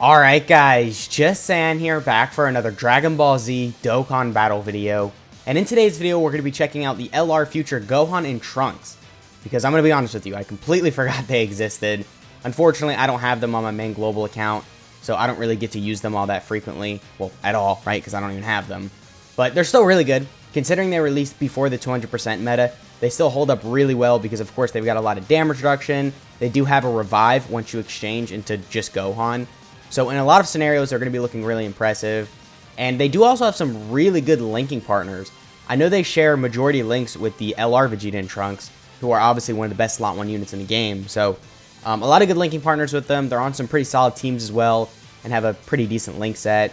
Alright guys, just San here, back for another Dragon Ball Z Dokkan Battle video. And in today's video, we're going to be checking out the LR Future Gohan and Trunks. Because I'm going to be honest with you, I completely forgot they existed. Unfortunately, I don't have them on my main global account, so I don't really get to use them all that frequently. Well, at all, right? Because I don't even have them. But they're still really good. Considering they released before the 200% meta, they still hold up really well because, of course, they've got a lot of damage reduction. They do have a revive once you exchange into just Gohan. So in a lot of scenarios, they're going to be looking really impressive. And they do also have some really good linking partners. I know they share majority links with the LR Vegeta and Trunks, who are obviously one of the best slot 1 units in the game. So a lot of good linking partners with them. They're on some pretty solid teams as well and have a pretty decent link set.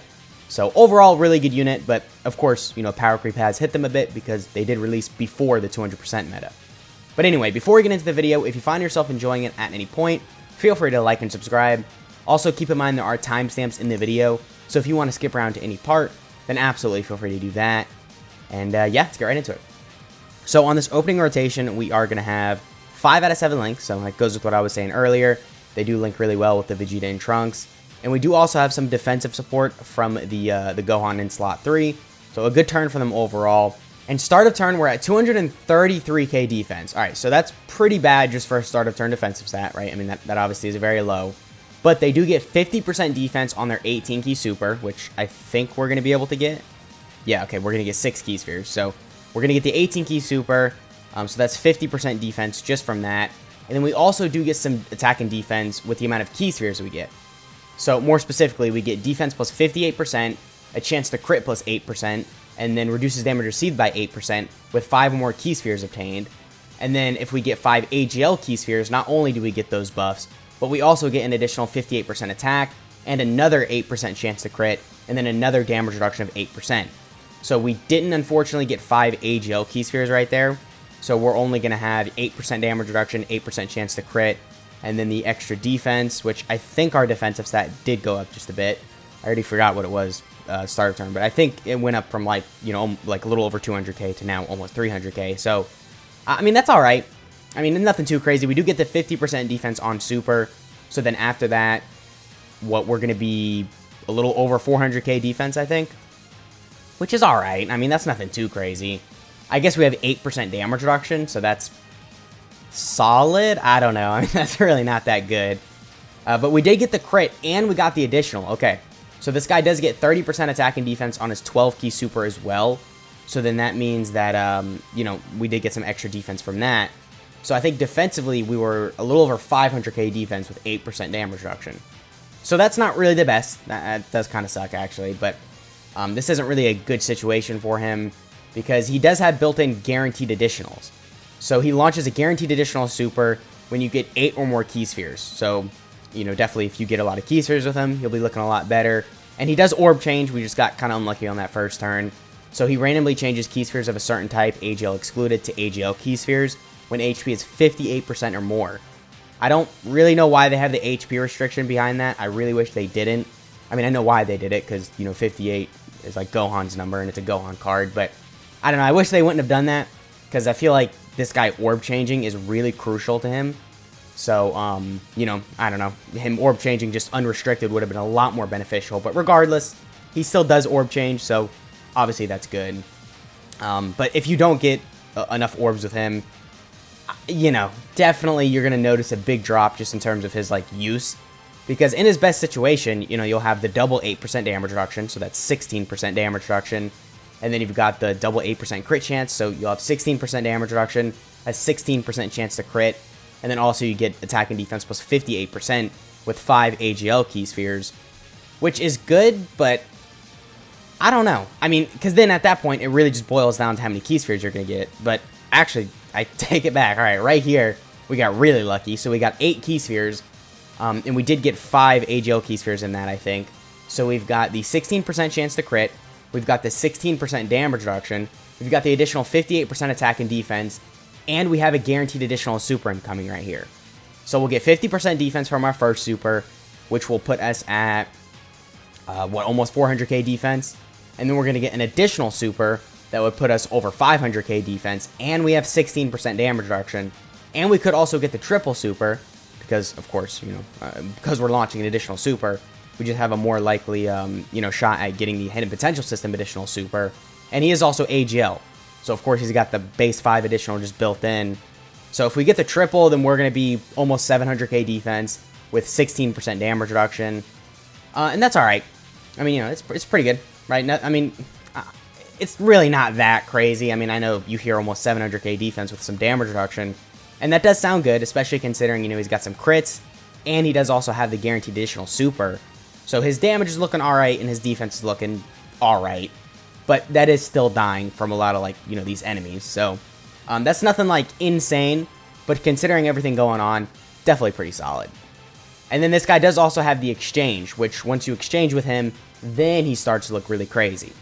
So overall, really good unit. But of course, you know, power creep has hit them a bit because they did release before the 200% meta. But anyway, before we get into the video, if you find yourself enjoying it at any point, feel free to like and subscribe. Also, keep in mind there are timestamps in the video, so if you want to skip around to any part, then absolutely feel free to do that. And yeah, let's get right into it. So on this opening rotation, we are going to have 5 out of 7 links, so that goes with what I was saying earlier. They do link really well with the Vegeta and Trunks. And we do also have some defensive support from the Gohan in slot 3, so a good turn for them overall. And start of turn, we're at 233k defense. Alright, so that's pretty bad just for a start of turn defensive stat, right? I mean, that obviously is very low. But they do get 50% defense on their 18 key super, which I think we're going to be able to get. Yeah, okay, we're going to get 6 key spheres. So we're going to get the 18 key super. So that's 50% defense just from that. And then we also do get some attack and defense with the amount of key spheres we get. So more specifically, we get defense plus 58%, a chance to crit plus 8%, and then reduces damage received by 8% with 5 or more key spheres obtained. And then if we get 5 AGL key spheres, not only do we get those buffs, but we also get an additional 58% attack and another 8% chance to crit, and then another damage reduction of 8%. So we didn't unfortunately get 5 AGL key spheres right there. So we're only going to have 8% damage reduction, 8% chance to crit, and then the extra defense, which I think our defensive stat did go up just a bit. I already forgot what it was start of turn, but I think it went up from like, you know, like a little over 200k to now almost 300k. So, I mean, that's all right. I mean, nothing too crazy. We do get the 50% defense on super. So then after that, what we're going to be a little over 400k defense, I think. Which is all right. I mean, that's nothing too crazy. I guess we have 8% damage reduction, so that's solid. I don't know. I mean, that's really not that good. But we did get the crit, and we got the additional. Okay, so this guy does get 30% attack and defense on his 12 key super as well. So then that means that, you know, we did get some extra defense from that. So I think defensively, we were a little over 500k defense with 8% damage reduction. So that's not really the best. That does kind of suck, actually. But this isn't really a good situation for him because he does have built-in guaranteed additionals. So he launches a guaranteed additional super when you get 8 or more key spheres. So, you know, definitely if you get a lot of key spheres with him, you'll be looking a lot better. And he does orb change. We just got kind of unlucky on that first turn. So he randomly changes key spheres of a certain type, AGL excluded, to AGL key spheres when HP is 58% or more. I don't really know why they have the HP restriction behind that. I really wish they didn't. I mean, I know why they did it, because, you know, 58 is like Gohan's number, and it's a Gohan card, but I don't know. I wish they wouldn't have done that, because I feel like this guy orb changing is really crucial to him. So, you know, I don't know. Him orb changing just unrestricted would have been a lot more beneficial, but regardless, he still does orb change, so obviously that's good. But if you don't get enough orbs with him, you know, definitely you're going to notice a big drop just in terms of his, like, use. Because in his best situation, you know, you'll have the double 8% damage reduction, so that's 16% damage reduction. And then you've got the double 8% crit chance, so you'll have 16% damage reduction, a 16% chance to crit. And then also you get attack and defense plus 58% with 5 AGL key spheres, which is good, but I don't know. I mean, because then at that point, it really just boils down to how many key spheres you're going to get. But actually, I take it back. All right, right here, we got really lucky. So we got 8 key spheres, and we did get 5 AGL key spheres in that, I think. So we've got the 16% chance to crit. We've got the 16% damage reduction. We've got the additional 58% attack and defense. And we have a guaranteed additional super incoming right here. So we'll get 50% defense from our first super, which will put us at, almost 400k defense. And then we're going to get an additional super that would put us over 500k defense, and we have 16% damage reduction. And we could also get the triple super, because, of course, you know, because we're launching an additional super, we just have a more likely, you know, shot at getting the Hidden Potential System additional super. And he is also AGL. So, of course, he's got the base 5 additional just built in. So, if we get the triple, then we're going to be almost 700k defense with 16% damage reduction. And that's alright. I mean, you know, it's pretty good, right? I mean, it's really not that crazy. I mean, I know you hear almost 700k defense with some damage reduction. And that does sound good, especially considering, you know, he's got some crits. And he does also have the guaranteed additional super. So his damage is looking alright, and his defense is looking alright. But that is still dying from a lot of, like, you know, these enemies. So that's nothing, like, insane. But considering everything going on, definitely pretty solid. And then this guy does also have the exchange, which once you exchange with him, then he starts to look really crazy.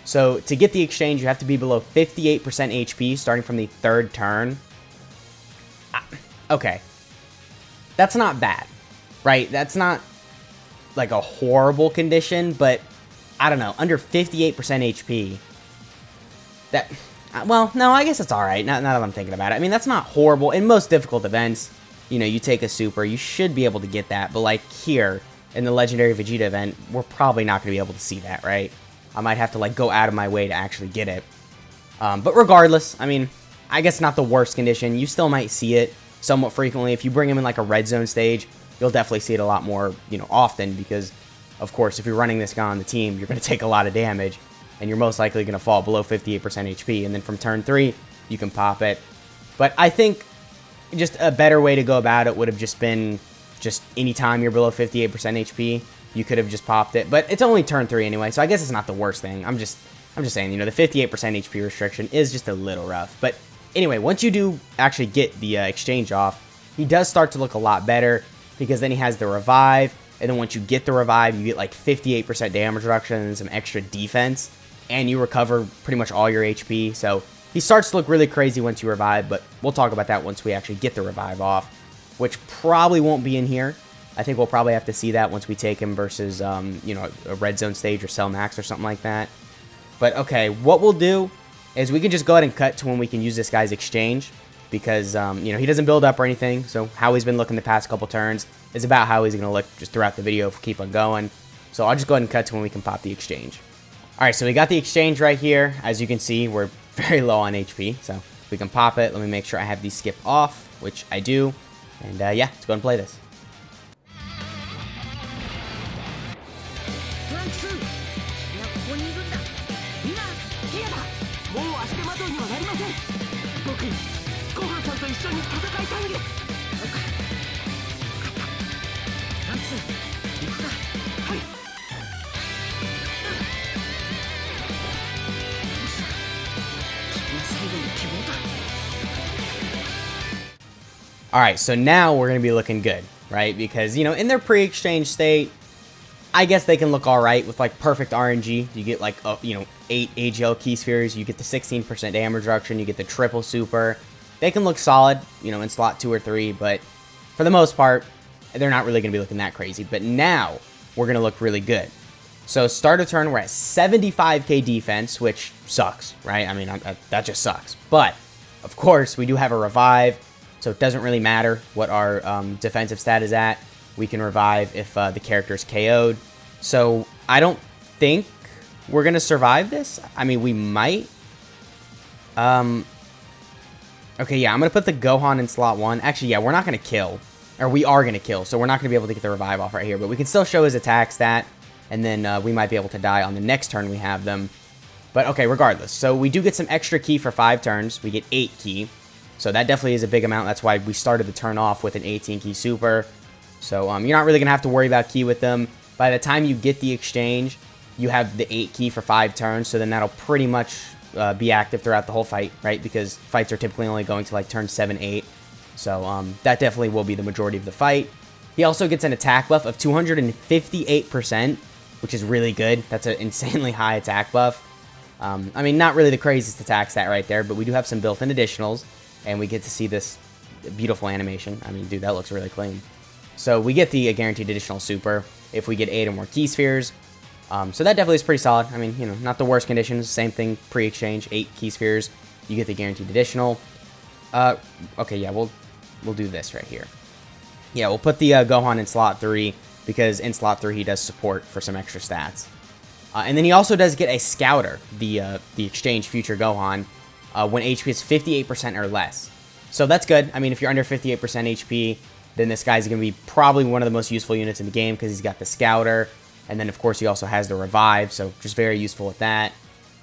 So to get the exchange, you have to be below 58% HP starting from the 3rd turn. Okay. That's not bad, right? That's not like a horrible condition, but I don't know, under 58% HP. That, well, no, I guess it's alright, now that I'm thinking about it. I mean, that's not horrible. In most difficult events, you know, you take a super, you should be able to get that, but like here, in the Legendary Vegeta event, we're probably not going to be able to see that, right? I might have to, like, go out of my way to actually get it. But regardless, I mean, I guess not the worst condition. You still might see it somewhat frequently. If you bring him in, like, a red zone stage, you'll definitely see it a lot more, you know, often, because, of course, if you're running this guy on the team, you're going to take a lot of damage, and you're most likely going to fall below 58% HP, and then from turn 3, you can pop it. But I think just a better way to go about it would have just been just anytime you're below 58% HP, you could have just popped it. But it's only turn 3 anyway, so I guess it's not the worst thing. I'm just saying, you know, the 58% HP restriction is just a little rough. But anyway, once you do actually get the exchange off, he does start to look a lot better, because then he has the revive, and then once you get the revive, you get like 58% damage reduction and some extra defense, and you recover pretty much all your HP. So he starts to look really crazy once you revive, but we'll talk about that once we actually get the revive off, which probably won't be in here. I think we'll probably have to see that once we take him versus, you know, a red zone stage or Cell Max or something like that. But okay, what we'll do is we can just go ahead and cut to when we can use this guy's exchange, because, you know, he doesn't build up or anything, so how he's been looking the past couple turns is about how he's going to look just throughout the video if we keep on going. So I'll just go ahead and cut to when we can pop the exchange. Alright, so we got the exchange right here. As you can see, we're very low on HP, so we can pop it. Let me make sure I have the skip off, which I do. And yeah, let's go ahead and play this. Alright, so now we're going to be looking good, right? Because, you know, in their pre-exchange state, I guess they can look alright with, like, perfect RNG. You get, like, you know, 8 AGL key spheres, you get the 16% damage reduction, you get the triple super. They can look solid, you know, in slot 2 or 3, but for the most part, they're not really going to be looking that crazy. But now, we're going to look really good. So, start of turn, we're at 75k defense, which sucks, right? I mean, that just sucks. But, of course, we do have a revive, so it doesn't really matter what our defensive stat is at. We can revive if the character's KO'd. So, I don't think we're going to survive this. I mean, we might. Okay, yeah, I'm going to put the Gohan in slot 1. Actually, yeah, we're not going to kill. Or we are going to kill, so we're not going to be able to get the revive off right here. But we can still show his attack stat, and then we might be able to die on the next turn we have them. But, okay, regardless. So, we do get some extra ki for 5 turns. We get 8 ki. So that definitely is a big amount. That's why we started the turn off with an 18 ki super. So you're not really going to have to worry about ki with them. By the time you get the exchange, you have the 8 ki for 5 turns. So then that'll pretty much be active throughout the whole fight, right? Because fights are typically only going to like turn 7, 8. So that definitely will be the majority of the fight. He also gets an attack buff of 258%, which is really good. That's an insanely high attack buff. I mean, not really the craziest attack stat right there, but we do have some built-in additionals. And we get to see this beautiful animation. I mean, dude, that looks really clean. So we get the guaranteed additional super if we get 8 or more key spheres. So that definitely is pretty solid. I mean, you know, not the worst conditions. Same thing pre-exchange, 8 key spheres. You get the guaranteed additional. Okay, yeah, we'll do this right here. Yeah, we'll put the Gohan in slot 3. because in slot 3 he does support for some extra stats. And then he also does get a Scouter, the Exchange Future Gohan, when HP is 58% or less. So that's good. I mean, if you're under 58% HP, then this guy's going to be probably one of the most useful units in the game because he's got the Scouter. And then, of course, he also has the Revive, so just very useful with that.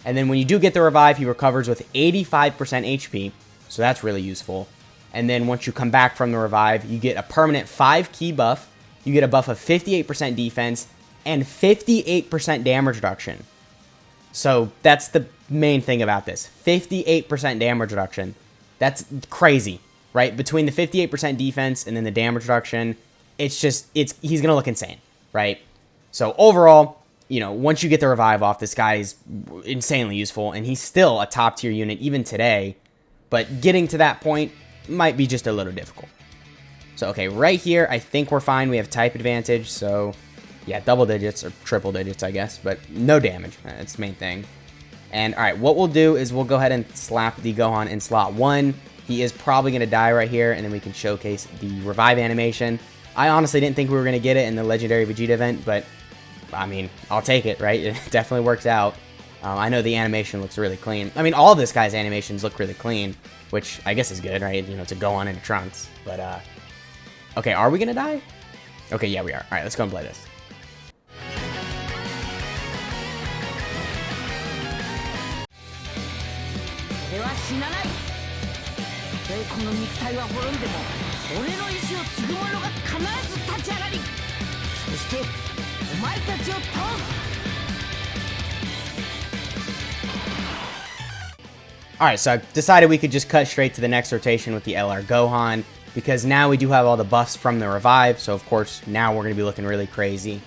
And then when you do get the Revive, he recovers with 85% HP, so that's really useful. And then once you come back from the Revive, you get a permanent 5 key buff, you get a buff of 58% defense, and 58% damage reduction. So that's the main thing about this. 58% damage reduction. That's crazy, right? Between the 58% defense and then the damage reduction, he's going to look insane, right? So overall, you know, once you get the Revive off, this guy is insanely useful, and he's still a top tier unit even today, but getting to that point might be just a little difficult. So, okay, right here, I think we're fine. We have type advantage, so yeah, double digits or triple digits, I guess, but no damage. That's the main thing. And all right, what we'll do is we'll go ahead and slap the Gohan in slot 1. He is probably going to die right here, and then we can showcase the Revive animation. I honestly didn't think we were going to get it in the Legendary Vegeta event, but I mean, I'll take it, right? It definitely works out. I know the animation looks really clean. I mean, all of this guy's animations look really clean, which I guess is good, right? You know, to go on into Trunks. But, okay, are we going to die? Okay, yeah, we are. All right, let's go and play this. Alright, so I decided we could just cut straight to the next rotation with the LR Gohan, because now we do have all the buffs from the Revive, so of course, now we're going to be looking really crazy.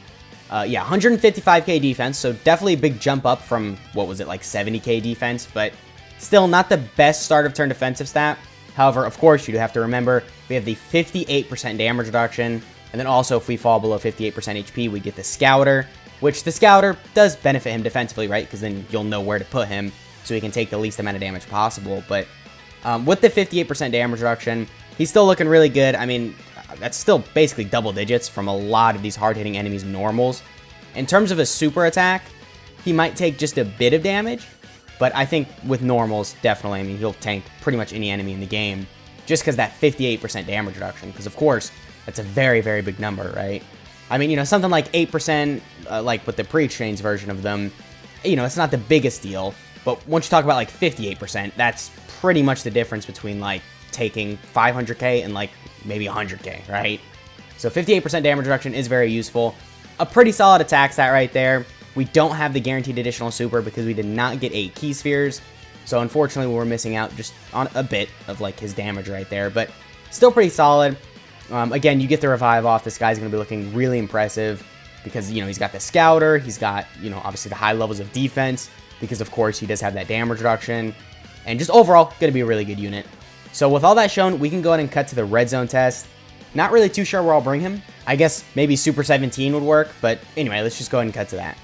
Yeah, 155k defense, so definitely a big jump up from, what was it, like 70k defense, but still not the best start of turn defensive stat. However, of course, you do have to remember, we have the 58% damage reduction, and then also if we fall below 58% HP, we get the Scouter, which the Scouter does benefit him defensively, right? Because then you'll know where to put him, so he can take the least amount of damage possible. But with the 58% damage reduction, he's still looking really good. I mean, that's still basically double digits from a lot of these hard-hitting enemies' normals. In terms of a super attack, he might take just a bit of damage, but I think with normals, definitely, I mean, he'll tank pretty much any enemy in the game, just because that 58% damage reduction, because of course, that's a very, very big number, right? I mean, you know, something like 8%, like with the pre-exchange version of them, you know, it's not the biggest deal, but once you talk about like 58%, that's pretty much the difference between like taking 500k and like maybe 100k, right? So 58% damage reduction is very useful. A pretty solid attack stat right there. We don't have the guaranteed additional super because we did not get 8 key spheres. So unfortunately, we're missing out just on a bit of like his damage right there, but still pretty solid. Again, you get the Revive off, this guy's going to be looking really impressive because, you know, he's got the Scouter, he's got, you know, obviously the high levels of defense because, of course, he does have that damage reduction, and just overall, going to be a really good unit. So with all that shown, we can go ahead and cut to the Red Zone test. Not really too sure where I'll bring him. I guess maybe Super 17 would work, but anyway, let's just go ahead and cut to that.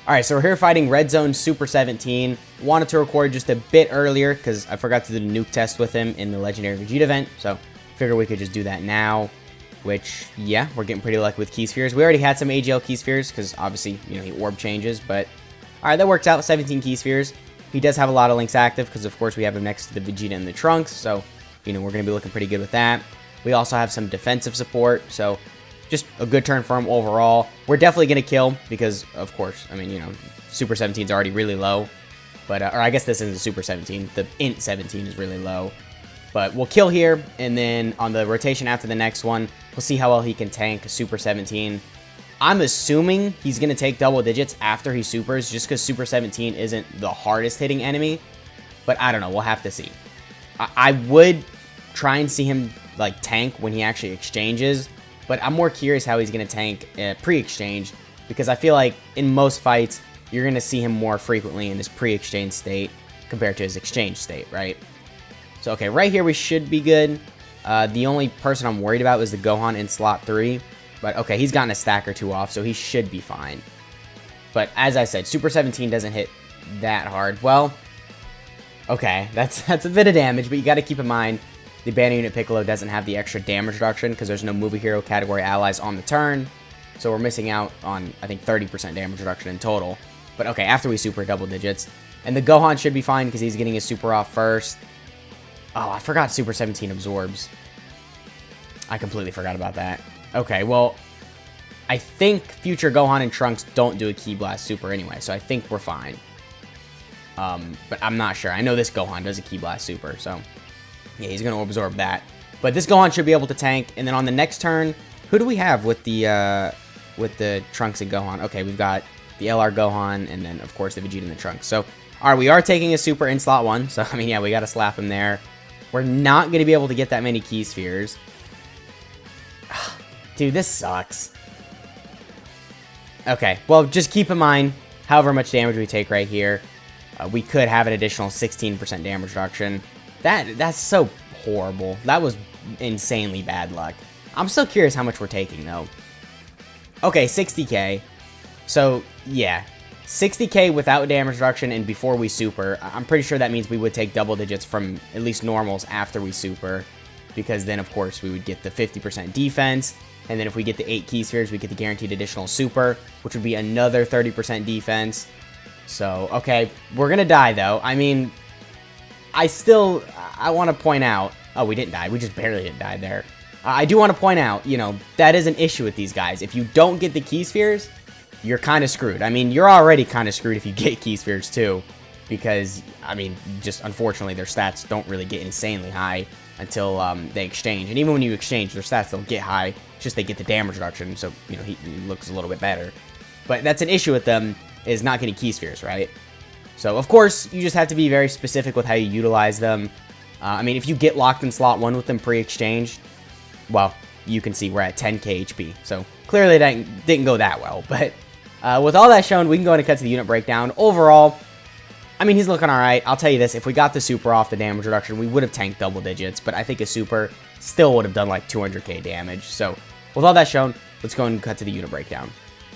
Alright, so we're here fighting Red Zone Super 17. Wanted to record just a bit earlier because I forgot to do the Nuke test with him in the Legendary Vegeta event, so figure we could just do that now, which, yeah, we're getting pretty lucky with key spheres. We already had some AGL key spheres because obviously, you know, he orb changes, but alright, that works out, 17 key spheres. He does have a lot of links active because, of course, we have him next to the Vegeta and the Trunks, so, you know, we're going to be looking pretty good with that. We also have some defensive support, so just a good turn for him overall. We're definitely going to kill because, of course, I mean, you know, Super 17 is already really low, but, or I guess this isn't Super 17, the Int 17 is really low. But we'll kill here, and then on the rotation after the next one, we'll see how well he can tank Super 17. I'm assuming he's going to take double digits after he supers, just because Super 17 isn't the hardest hitting enemy. But I don't know, we'll have to see. I would try and see him like tank when he actually exchanges, but I'm more curious how he's going to tank pre-exchange, because I feel like in most fights, you're going to see him more frequently in his pre-exchange state compared to his exchange state, right? So, okay, right here we should be good. The only person I'm worried about is the Gohan in slot 3. But, okay, he's gotten a stack or 2 off, so he should be fine. But, as I said, Super 17 doesn't hit that hard. Well, okay, that's a bit of damage, but you got to keep in mind the Banner Unit Piccolo doesn't have the extra damage reduction because there's no Movie Hero category allies on the turn. So we're missing out on, I think, 30% damage reduction in total. But okay, after we super double digits. And the Gohan should be fine because he's getting his super off first. Oh, I forgot Super 17 absorbs. I completely forgot about that. Okay, well, I think future Gohan and Trunks don't do a Ki Blast super anyway, so I think we're fine. But I'm not sure. I know this Gohan does a Ki Blast super, so yeah, he's going to absorb that. But this Gohan should be able to tank, and then on the next turn, who do we have with the Trunks and Gohan? Okay, we've got the LR Gohan, and then, of course, the Vegeta and the Trunks. So, alright, we are taking a super in slot 1, so, I mean, yeah, we got to slap him there. We're not going to be able to get that many Ki Spheres. Dude, this sucks. Okay, well, just keep in mind, however much damage we take right here, we could have an additional 16% damage reduction. That's so horrible. That was insanely bad luck. I'm still curious how much we're taking, though. Okay, 60k. So, yeah. 60k without damage reduction and before we super. I'm pretty sure that means we would take double digits from at least normals after we super. Because then, of course, we would get the 50% defense. And then if we get the 8 Ki Spheres, we get the guaranteed additional super, which would be another 30% defense. So, okay, we're going to die, though. I mean, I want to point out... Oh, we didn't die. We just barely didn't die there. I do want to point out, you know, that is an issue with these guys. If you don't get the Ki Spheres, you're kind of screwed. I mean, you're already kind of screwed if you get Ki Spheres, too. Because, I mean, just unfortunately, their stats don't really get insanely high until they exchange. And even when you exchange, their stats don't get high. It's just they get the damage reduction, so, you know, he looks a little bit better. But that's an issue with them, is not getting Ki Spheres, right? So, of course, you just have to be very specific with how you utilize them. I mean, if you get locked in slot 1 with them pre-exchange, well, you can see we're at 10k HP. So, clearly that didn't go that well. But with all that shown, we can go ahead and cut to the unit breakdown. Overall, I mean, he's looking alright. I'll tell you this, if we got the super off the damage reduction, we would have tanked double digits. But I think a super still would have done like 200k damage. So, with all that shown, let's go ahead and cut to the unit breakdown.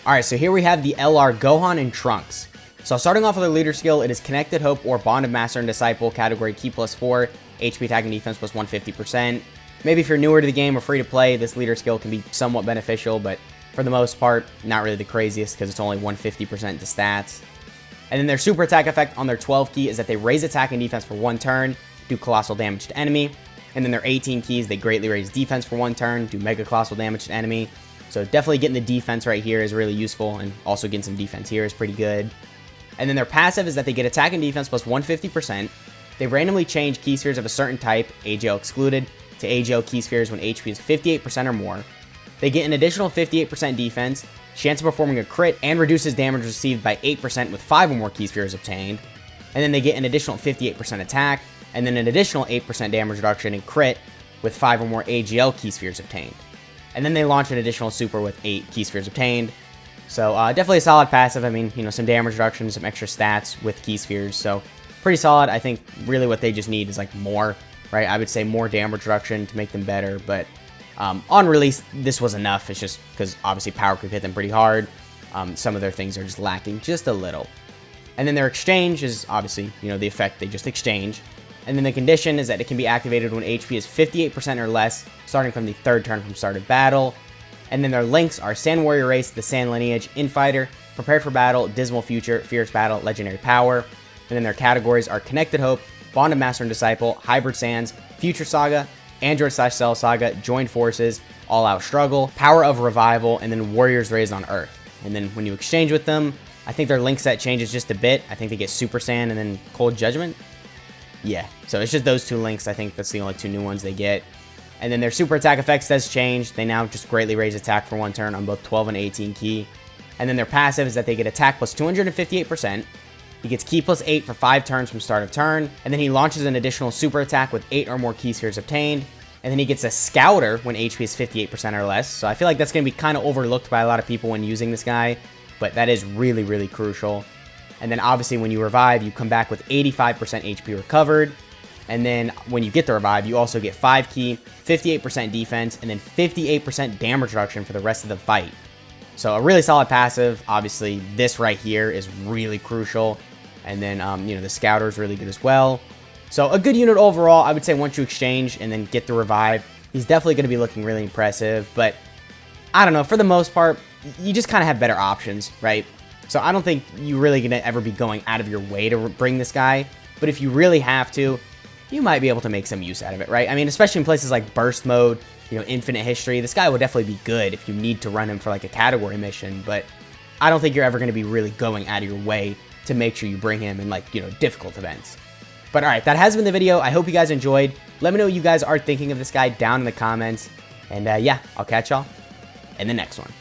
Alright, so here we have the LR Gohan and Trunks. So starting off with our leader skill, it is Connected Hope or Bond of Master and Disciple, category Ki +4, HP attack and defense plus 150%. Maybe if you're newer to the game or free to play, this leader skill can be somewhat beneficial, but for the most part, not really the craziest because it's only 150% to stats. And then their super attack effect on their 12 key is that they raise attack and defense for 1 turn, do colossal damage to enemy. And then their 18 keys, they greatly raise defense for 1 turn, do mega colossal damage to enemy. So definitely getting the defense right here is really useful, and also getting some defense here is pretty good. And then their passive is that they get attack and defense plus 150%. They randomly change Ki Spheres of a certain type, AGL excluded, to AGL Ki Spheres when HP is 58% or more. They get an additional 58% defense, chance of performing a crit, and reduces damage received by 8% with 5 or more Ki Spheres obtained. And then they get an additional 58% attack, and then an additional 8% damage reduction and crit with 5 or more AGL Ki Spheres obtained. And then they launch an additional super with 8 Ki Spheres obtained. So definitely a solid passive. I mean, you know, some damage reduction, some extra stats with Ki Spheres. So pretty solid. I think really what they just need is like more, right? I would say more damage reduction to make them better. But on release, this was enough. It's just because obviously power could hit them pretty hard. Some of their things are just lacking just a little. And then their exchange is obviously, you know, the effect they just exchange. And then the condition is that it can be activated when HP is 58% or less, starting from the 3rd turn from start of battle. And then their links are Sand Warrior Race, the Sand Lineage, Infighter, Prepared for Battle, Dismal Future, Fierce Battle, Legendary Power. And then their categories are Connected Hope, Bond of Master and Disciple, Hybrid Sands, Future Saga, Android/Cell Saga, Joined Forces, All Out Struggle, Power of Revival, and then Warriors Raised on Earth. And then when you exchange with them, I think their link set changes just a bit. I think they get Super Sand and then Cold Judgment. Yeah, so it's just those 2 links. I think that's the only 2 new ones they get. And then their super attack effects does change. They now just greatly raise attack for 1 turn on both 12 and 18 key. And then their passive is that they get attack plus 258%. He gets Ki plus 8 for 5 turns from start of turn. And then he launches an additional super attack with 8 or more Ki Spheres obtained. And then he gets a Scouter when HP is 58% or less. So I feel like that's going to be kind of overlooked by a lot of people when using this guy. But that is really, really crucial. And then obviously when you revive, you come back with 85% HP recovered. And then when you get the revive, you also get 5 key, 58% defense, and then 58% damage reduction for the rest of the fight. So a really solid passive. Obviously, this right here is really crucial. And then, you know, the Scouter is really good as well. So a good unit overall. I would say once you exchange and then get the revive, he's definitely going to be looking really impressive. But I don't know. For the most part, you just kind of have better options, right? So I don't think you're really going to ever be going out of your way to bring this guy, but if you really have to, you might be able to make some use out of it, right? I mean, especially in places like burst mode, you know, infinite history, this guy will definitely be good if you need to run him for like a category mission, but I don't think you're ever going to be really going out of your way to make sure you bring him in like, you know, difficult events. But all right, that has been the video. I hope you guys enjoyed. Let me know what you guys are thinking of this guy down in the comments. And yeah, I'll catch y'all in the next one.